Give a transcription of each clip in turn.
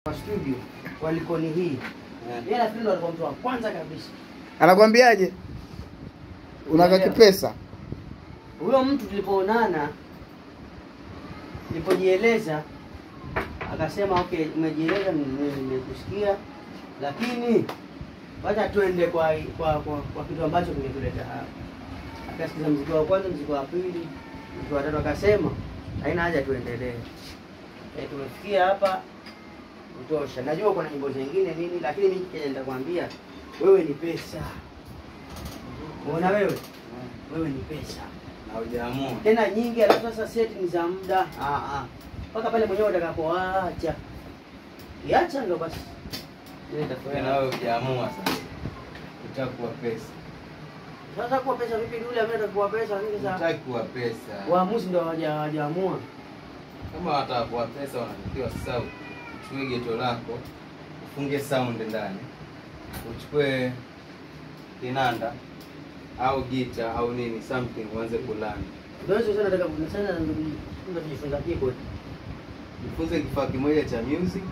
Kwa studio walikoni hii. Yeye nafikiri ndo alikuwa mtu wa kwanza kabisa. Anakuambiaje? Unaka kipesa. Huyo mtu tulipoonana nilipojieleza akasema okay, umejieleza nimekusikia, lakini wacha tuende kwa kitu ambacho kimetuleta hapa. Akasikiza muziki wa kwanza, muziki wa pili, muziki wa tatu, akasema haina haja tuendelee. Tumefikia hapa utosha. Najua kuna nyimbo zingine nini, lakini mimi nitakwambia wewe ni pesa. Unaona wewe ni pesa. Na hujaamua. Tena nyingi, alafu sasa set ni za muda. Mpaka pale mwenyewe utakapoacha. Iacha ndio basi. Wewe na wewe hujaamua sasa. Utakuwa pesa. Sasa kuwa pesa vipi? Yule ambaye atakuwa pesa nini sasa? Utakuwa pesa. Waamuzi ndio hawajaamua. Kama watakuwa pesa wanatakiwa sasa uchukue geto lako, ufunge sound ndani. Uchukue kinanda au gita au nini something uanze kulanda. Ndio sasa nataka kunisana ndio kujifunza keyboard. Jifunze kifaa kimoja cha music.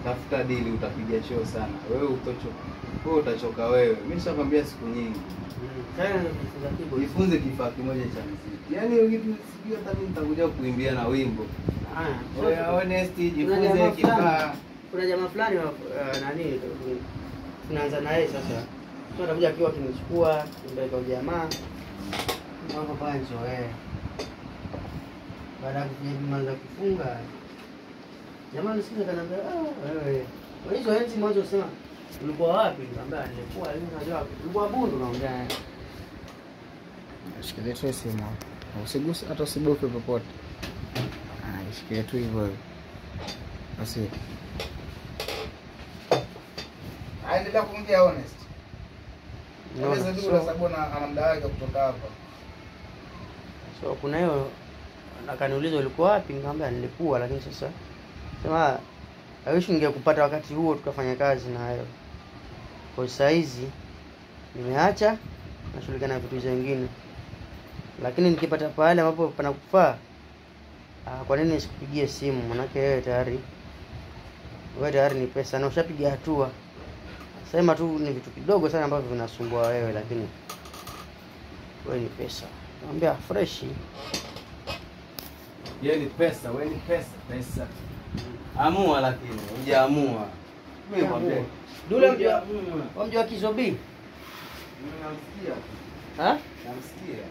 Tafuta dili, utapiga show sana. Wewe utachoka wewe. Mimi nishakwambia siku nyingi. Sasa kujifunza keyboard. Jifunze kifaa kimoja cha muziki. Yaani hiyo kitu sijui hata mimi nitakuja kuimbia na wimbo. Wewe honest, jifunze kifaa. Kuna jamaa fulani nani tunaanza naye sasa. Sasa atakuja akiwa kimechukua mbele kwa jamaa. Mambo pancho baada ya kumaliza kufunga. Jamaa nisikiza kanambia wewe. Hizo enzi mwanzo usema ulikuwa wapi? Nikamwambia nilikuwa unajua ulikuwa Bundu naongea. Shikilia tu simu. Usiguse hata usiboke popote. Shikilia tu hivyo. Basi. Aendelea kuongea honest. Naweza ndio sababu ana muda wake kutoka hapa. So kuna hiyo akaniuliza ulikuwa wapi? Nikamwambia nilikuwa, lakini sasa sema aishi ningekupata wakati huo tukafanya kazi na hayo. Kwa sasa hizi nimeacha nashughulika na vitu vingine. Lakini nikipata pale ambapo panakufaa, kwa nini nisikupigie simu? Manake wewe tayari ni pesa na ushapiga hatua. Sema tu ni vitu kidogo sana ambavyo vinasumbua wewe, lakini wewe ni pesa. Naambia fresh. Yeye ni pesa, wewe ni pesa. Amua lakini hujaamua. Mimi mwambie. Dule mjua Kizobi? Namsikia. Ha? Namsikia.